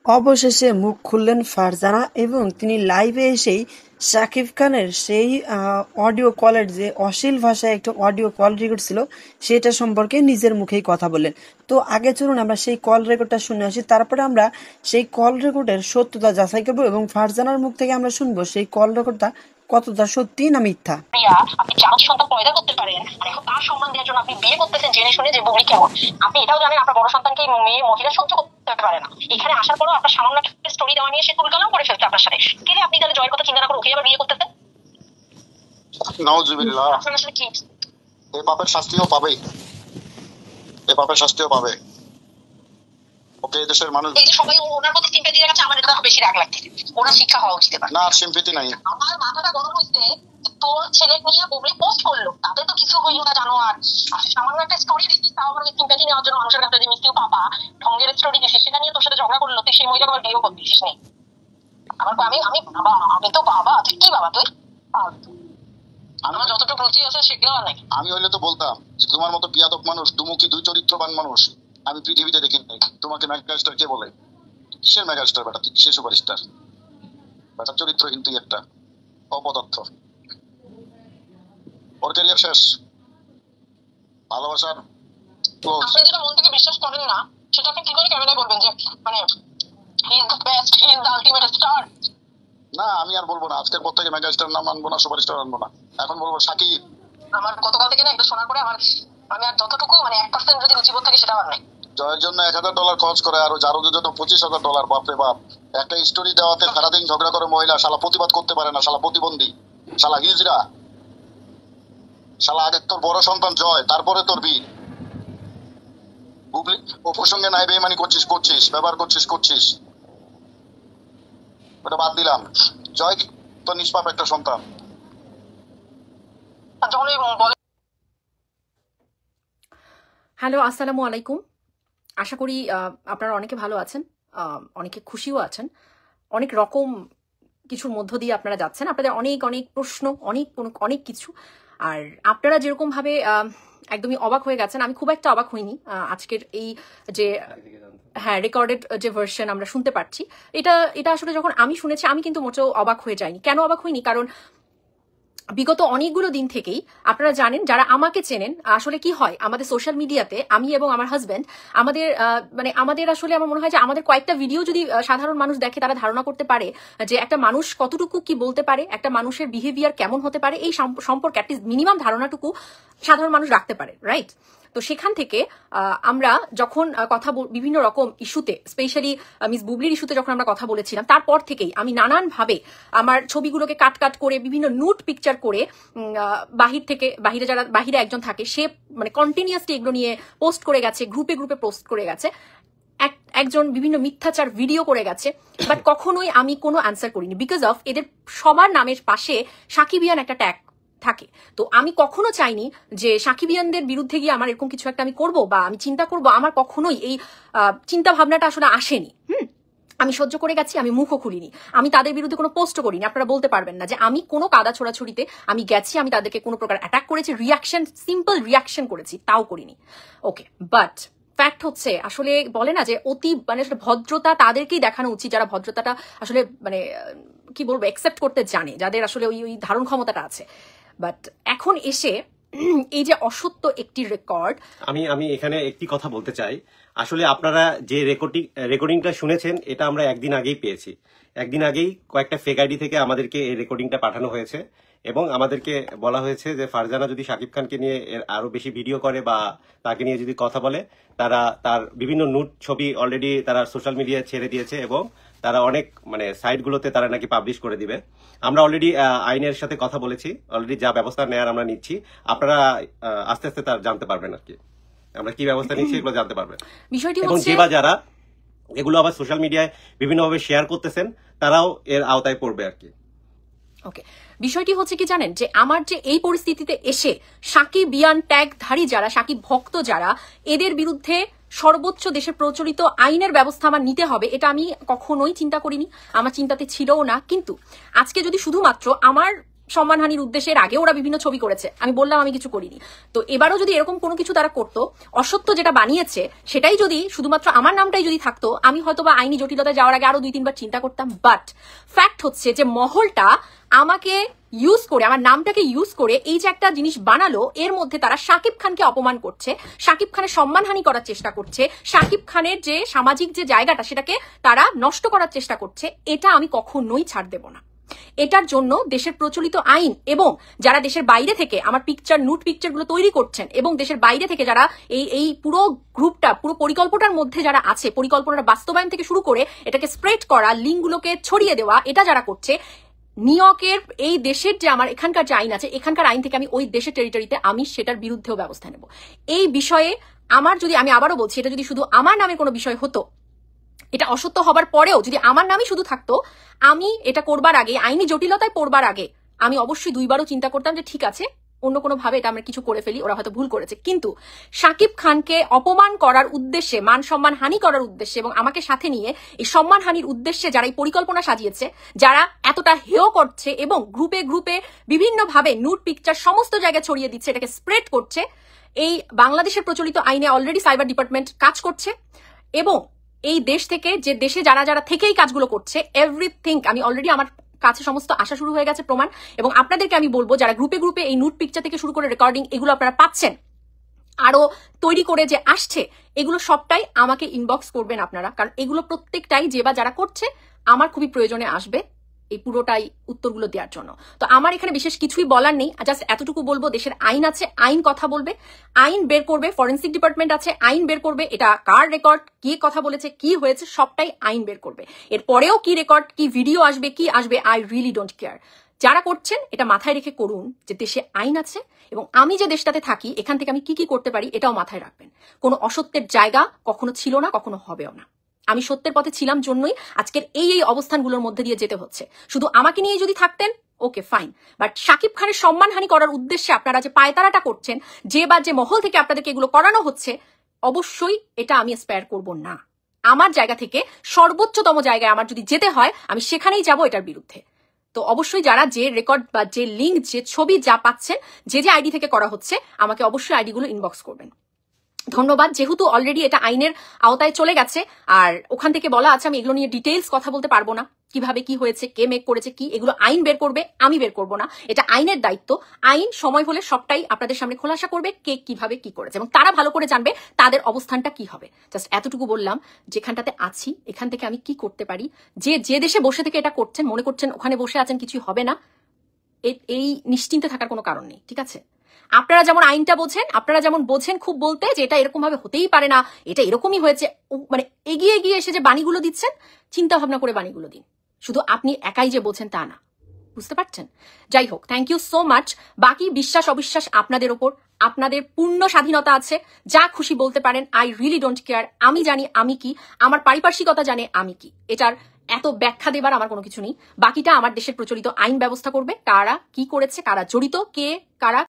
অবশেষে মুখ খুললেন ফারজানা এবং তিনি লাইভে এসেই শাকিব খানের সেই অডিও কলের যে অশ্লীল ভাষায় একটা অডিও কল রেকর্ড ছিল সেটা সম্পর্কে নিজের মুখেই কথা বললেন। তো আগে চলুন আমরা সেই কল রেকর্ডটা শুনে আসি, তারপরে আমরা সেই কল রেকর্ডের সত্যতা যাচাই করবো এবং ফারজানার মুখ থেকে আমরা শুনবো সেই কল রেকর্ডটা কতটা সত্যি না মিথ্যা। আপনি চার সন্তান পয়দা করতে পারেন, তার সম্মান দেওয়ার জন্য আপনি বিয়ে করতেছেন জেনে শুনে যে বুবলি কেমন। আপনি এটাও জানেন আপনার বড় সন্তানকে মেয়ে মহিলা সহ্য করতে পারে না। এখানে আসার পরও আপনার সামান্য একটা স্টোরি দেওয়া নিয়ে সে তুলকালাম করে ফেলছে আপনার সাথে। কেন আপনি তাহলে জয়ের কথা চিন্তা না করে ওকে আবার বিয়ে করতেছেন? নাউজুবিল্লাহ। আপনার আসলে কি এই পাপের শাস্তিও পাবে, এই পাপের শাস্তিও পাবে। ওকে দেশের মানুষ এই যে সবাই ওনার প্রতি সিম্পেথি দেখাচ্ছে, আমার এটা বেশি রাগ লাগছে। ওনার শিক্ষা হওয়া উচিত। না, আর সিম্পেথি নাই। আমার মাথাটা গরম হইছে, তোর ছেলে নিয়ে বুবলি পোস্ট করলো, তাতে তো কিছু হইল না জানো। আর সামান্য একটা স্টোরি দেখি, তাও আমাকে সিম্পেথি নেওয়ার জন্য মানুষের কাছে যে মিষ্টিও পাপা ঢঙ্গের স্টোরি দিছিস, সেটা নিয়ে তোর সাথে ঝগড়া করলো, তুই সেই মহিলাকে বিয়েও করতিস নেই। আমার আমি আমি বাবা, আমি তো বাবা, তুই কি বাবা? তুই আমার যতটুকু রুচি আছে সেগুলো নাই। আমি হইলে তো বলতাম যে তোমার মতো বিয়াদক মানুষ, দুমুখী দুই চরিত্রবান মানুষ আমি পৃথিবীতে দেখি নাই। তোমাকে মেগাস্টার কে বলে? কিসের মেগাস্টার বেটা? তুই কিসের সুপারস্টার বেটা? চরিত্রহীন তুই একটা, অপদার্থ। ওর ক্যারিয়ার শেষ, ভালোবাসার আপনি যেটা মন থেকে বিশ্বাস করেন না সেটা আপনি কি করে ক্যামেরায় বলবেন যে মানে he is the best, he is the ultimate star? না, আমি আর বলবো না। আজকের পর থেকে মেগাস্টার নাম আনবো না, সুপারস্টার আনবো না। এখন বলবো সাকিব। আমার গতকাল থেকে না এটা শোনার পরে আমার আমি আর যতটুকু মানে 1% যদি রুচিবোধ থাকে সেটা আর নাই। জয়ের জন্য $1000 খরচ করে আর জারুদের জন্য $25,000। বাপরে বাপ। একটা স্টোরি দেওয়াতে সারাদিন ঝগড়া করে মহিলা, শালা প্রতিবাদ করতে পারে না, শালা প্রতিবন্ধী, শালা হিজড়া, শালা আগে তোর বড় সন্তান জয়, তারপরে তোর বীর বুবলি। অপুর সঙ্গে নাই বেইমানি করছিস, ব্যবহার করছিস। ওটা বাদ দিলাম। জয় তো নিষ্পাপ একটা সন্তান। হ্যালো, আসসালামু আলাইকুম। আশা করি আপনারা অনেকে ভালো আছেন, অনেকে খুশিও আছেন। অনেক রকম কিছুর মধ্য দিয়ে আপনারা যাচ্ছেন, আপনাদের অনেক অনেক প্রশ্ন, অনেক কিছু। আর আপনারা যেরকমভাবে একদমই অবাক হয়ে গেছেন, আমি খুব একটা অবাক হইনি। আজকের এই যে রেকর্ডেড যে ভার্সন আমরা শুনতে পাচ্ছি, এটা আসলে যখন আমি শুনেছি আমি কিন্তু মোটেও অবাক হয়ে যাইনি। কেন অবাক হইনি? কারণ বিগত অনেকগুলো দিন থেকেই আপনারা জানেন, যারা আমাকে চেনেন, আসলে কি হয় আমাদের সোশ্যাল মিডিয়াতে, আমি এবং আমার হাজব্যান্ড আমাদের আসলে আমার মনে হয় যে আমাদের কয়েকটা ভিডিও যদি সাধারণ মানুষ দেখে, তারা ধারণা করতে পারে যে একটা মানুষ কতটুকু কি বলতে পারে, একটা মানুষের বিহেভিয়ার কেমন হতে পারে, এই সম্পর্কে অ্যাটলিস্ট মিনিমাম ধারণাটুকু সাধারণ মানুষ রাখতে পারে, রাইট? তো সেখান থেকে আমরা যখন বিভিন্ন রকম ইস্যুতে, স্পেশালি মিস বুবলির ইস্যুতে যখন আমরা কথা বলেছিলাম, তারপর থেকেই আমি নানানভাবে আমার ছবিগুলোকে কাট করে বিভিন্ন নুট পিকচার করে বাহিরে একজন থাকে, সে মানে কন্টিনিউয়াসলি এগুলো নিয়ে পোস্ট করে গেছে, গ্রুপে পোস্ট করে গেছে, একজন বিভিন্ন মিথ্যাচার ভিডিও করে গেছে, বাট কখনোই আমি কোনো অ্যান্সার করিনি, বিকজ অফ এদের সবার নামের পাশে সাকিবিয়ান একটা ট্যাগ থাকে। তো আমি কখনো চাইনি যে সাকিবিয়ানদের বিরুদ্ধে গিয়ে আমার এরকম কিছু একটা আমি করব বা আমি চিন্তা করব, আমার কখনোই এই চিন্তা ভাবনাটা আসলে আসেনি। আমি সহ্য করে গেছি, আমি মুখও খুলিনি, আমি তাদের বিরুদ্ধে কোনো পোস্ট করিনি। আপনারা বলতে পারবেন না যে আমি কোনো কাদা ছোড়াছড়িতে আমি গেছি, আমি তাদেরকে কোনো প্রকার অ্যাটাক করেছি, সিম্পল রিয়াকশন করেছি, তাও করিনি। ওকে, বাট ফ্যাক্ট হচ্ছে, আসলে বলে না যে অতি আসলে ভদ্রতা তাদেরকেই দেখানো উচিত যারা ভদ্রতাটা আসলে কি বলবো একসেপ্ট করতে জানে, যাদের আসলে ওই ধারণ ক্ষমতাটা আছে। বাট এখন এসে এই যে অসত্য একটি রেকর্ড, আমি এখানে একটি কথা বলতে চাই। আসলে আপনারা যে রেকর্ডিংটা শুনেছেন, এটা আমরা একদিন আগেই পেয়েছি। একদিন আগেই কয়েকটা ফেক আইডি থেকে আমাদেরকে এই রেকর্ডিংটা পাঠানো হয়েছে এবং আমাদেরকে বলা হয়েছে যে ফারজানা যদি শাকিব খানকে নিয়ে আরো বেশি ভিডিও করে বা তাকে নিয়ে যদি কথা বলে, তার বিভিন্ন নুট ছবি অলরেডি তারা সোশ্যাল মিডিয়ায় ছেড়ে দিয়েছে এবং তারা অনেক সাইটগুলোতে তারা নাকি পাবলিশ করে দিবে। আমরা অলরেডি আইনের সাথে কথা বলেছি, অলরেডি যা ব্যবস্থা নেয়ার আমরা নিচ্ছি। আপনারা আস্তে আস্তে তার জানতে পারবেন আর কি আমরা কি ব্যবস্থা নিচ্ছি, এগুলো জানতে পারবেন। এবং যে বা যারা এগুলো আবার সোশ্যাল মিডিয়ায় বিভিন্নভাবে শেয়ার করতেছেন, তারাও এর আওতায় পড়বে আর কি। ওকে, বিষয়টি হচ্ছে কি জানেন, যে আমার যে এই পরিস্থিতিতে এসে সাকিবিয়ান ট্যাগধারী যারা, সাকিব ভক্ত যারা, এদের বিরুদ্ধে সর্বোচ্চ দেশে প্রচলিত আইনের ব্যবস্থা আমার নিতে হবে, এটা আমি কখনোই চিন্তা করিনি, আমার চিন্তাতে ছিলও না। কিন্তু আজকে যদি শুধুমাত্র আমার সম্মানহানির উদ্দেশ্যে এর আগে ওরা বিভিন্ন ছবি করেছে, আমি বললাম আমি কিছু করিনি। তো এবারও যদি এরকম কোনো কিছু তারা করতো, অসত্য যেটা বানিয়েছে সেটাই যদি শুধুমাত্র আমার নামটাই যদি থাকতো, আমি হয়তো বা আইনি জটিলতায় যাওয়ার আগে আরো 2-3 বার চিন্তা করতাম। বাট ফ্যাক্ট হচ্ছে যে মহলটা আমাকে ইউজ করে, আমার নামটাকে ইউজ করে এই যে একটা জিনিস বানালো, এর মধ্যে তারা শাকিব খানকে অপমান করছে, শাকিব খানের সম্মানহানি করার চেষ্টা করছে, শাকিব খানের যে সামাজিক যে জায়গাটা সেটাকে তারা নষ্ট করার চেষ্টা করছে। এটা আমি কখনোই ছাড় দেব না। এটার জন্য দেশের প্রচলিত আইন এবং যারা দেশের বাইরে থেকে আমার নুট পিকচারগুলো তৈরি করছেন এবং দেশের বাইরে থেকে যারা এই পুরো গ্রুপটা, পুরো পরিকল্পনার মধ্যে যারা আছে, পরিকল্পনার বাস্তবায়ন থেকে শুরু করে এটাকে স্প্রেড করা, লিঙ্কগুলোকে ছড়িয়ে দেওয়া, এটা যারা করছে, নিউইয়র্কের এই দেশের যে আমার এখানকার যে আইন আছে, এখানকার আইন থেকে আমি ওই দেশের টেরিটরিতে আমি সেটার বিরুদ্ধেও ব্যবস্থা নেব। এই বিষয়ে আমার যদি, আমি আবারও বলছি, এটা যদি শুধু আমার নামের কোনো বিষয় হতো, এটা অসত্য হবার পরেও যদি আমার নামই শুধু থাকতো, আমি এটা করবার আগে, আইনি জটিলতায় পড়বার আগে আমি অবশ্যই 2বারও চিন্তা করতাম যে ঠিক আছে, অন্য কোনো ভাবে এটা আমরা কিছু করে ফেলি, ওরা হয়তো ভুল করেছে। কিন্তু শাকিব খানকে অপমান করার উদ্দেশ্যে, মান সম্মান হানি করার উদ্দেশ্যে এবং আমাকে সাথে নিয়ে এই সম্মান হানির উদ্দেশ্যে যারা এই পরিকল্পনা সাজিয়েছে, যারা এতটা হেয় করছে এবং গ্রুপে গ্রুপে বিভিন্ন ভাবে নুট পিকচার সমস্ত জায়গায় ছড়িয়ে দিচ্ছে, এটাকে স্প্রেড করছে, এই বাংলাদেশের প্রচলিত আইনে অলরেডি সাইবার ডিপার্টমেন্ট কাজ করছে এবং এই দেশ থেকে, যে দেশে যারা যারা থেকেই কাজগুলো করছে, এভরিথিং আমি অলরেডি, আমার কাছে সমস্ত আসা শুরু হয়ে গেছে প্রমাণ। এবং আপনাদেরকে আমি বলবো, যারা গ্রুপে গ্রুপে এই নুট পিকচার থেকে শুরু করে রেকর্ডিং এগুলো আপনারা পাচ্ছেন, আরো তৈরি করে যে আসছে, এগুলো সবটাই আমাকে ইনবক্স করবেন আপনারা, কারণ এগুলো প্রত্যেকটাই যে বা যারা করছে আমার খুবই প্রয়োজনে আসবে এই পুরোটাই উত্তরগুলো দেওয়ার জন্য। তো আমার এখানে বিশেষ কিছুই বলার নেই, জাস্ট এতটুকু বলবো, দেশের আইন আছে, আইন কথা বলবে, আইন বের করবে, ফরেন্সিক ডিপার্টমেন্ট আছে, আইন বের করবে, এটা কার রেকর্ড, কি কথা বলেছে, কি হয়েছে, সবটাই আইন বের করবে। এরপরেও কি রেকর্ড, কি ভিডিও আসবে, কি আসবে, আই রিয়েলি ডোন্ট কেয়ার। যারা করছেন এটা মাথায় রেখে করুন যে দেশে আইন আছে এবং আমি যে দেশটাতে থাকি এখান থেকে আমি কি কি করতে পারি এটাও মাথায় রাখবেন। কোনো অসত্যের জায়গা কখনো ছিল না, কখনো হবেও না। আমি সত্যের পথে ছিলাম জন্যই আজকের এই অবস্থানগুলোর মধ্যে দিয়ে যেতে হচ্ছে। শুধু আমাকে নিয়ে যদি থাকতেন ওকে ফাইন, বাট শাকিব খানের সম্মানহানি করার উদ্দেশ্যে আপনারা যে পায়তারাটা করছেন, যে বা যে মহল থেকে আপনাদেরকে এগুলো করানো হচ্ছে, অবশ্যই এটা আমি স্পেয়ার করব না। আমার জায়গা থেকে সর্বোচ্চতম জায়গায় আমার যদি যেতে হয় আমি সেখানেই যাব এটার বিরুদ্ধে। তো অবশ্যই যারা যে রেকর্ড বা যে লিঙ্ক, যে ছবি যা পাচ্ছেন, যে যে আইডি থেকে করা হচ্ছে, আমাকে অবশ্যই আইডিগুলো ইনবক্স করবেন। ধন্যবাদ। যেহেতু অলরেডি এটা আইনের আওতায় চলে গেছে আর ওখান থেকে বলা আছে, আমি এগুলো নিয়ে ডিটেইলস কথা বলতে পারবো না, কিভাবে কি হয়েছে, কে মেক করেছে কি, এগুলো আইন বের করবে, আমি বের করব না। এটা আইনের দায়িত্ব। আইন সময় হলে সবটাই আপনাদের সামনে খোলাসা করবে, কে কিভাবে কি করেছে এবং তারা ভালো করে জানবে তাদের অবস্থানটা কি হবে। জাস্ট এতটুকু বললাম, যেখানটাতে আছি এখান থেকে আমি কি করতে পারি। যে দেশে বসে থেকে এটা করছেন, মনে করছেন ওখানে বসে আছেন কিছুই হবে না, এই নিশ্চিন্তে থাকার কোনো কারণ নেই, ঠিক আছে? আপনারা যেমন আইনটা বোঝেন, আপনারা যেমন বোঝেন খুব বলতে যে এটা এরকম ভাবে হতেই পারে না, এটা এরকমই হয়েছে, মানে এগিয়ে এগিয়ে এসে যে বাণীগুলো দিচ্ছেন, চিন্তা ভাবনা করে বাণীগুলো দিন। শুধু আপনি একাই যে বোঝেন তা না, বুঝতে পারছেন? যাই হোক, থ্যাংক ইউ সো মাচ। বাকি বিশ্বাস অবিশ্বাস আপনাদের ওপর, আপনাদের পূর্ণ স্বাধীনতা আছে, যা খুশি বলতে পারেন, আই রিয়েলি ডোন্ট কেয়ার। আমি জানি আমি কি, আমার পারিপার্শ্বিকতা জানে আমি কি, এটার এত ব্যাখ্যা দেবার আমার কোনো কিছু নেই। বাকিটা আমার দেশের প্রচলিত আইন ব্যবস্থা করবে, কারা কি করেছে, কারা জড়িত, কে কারা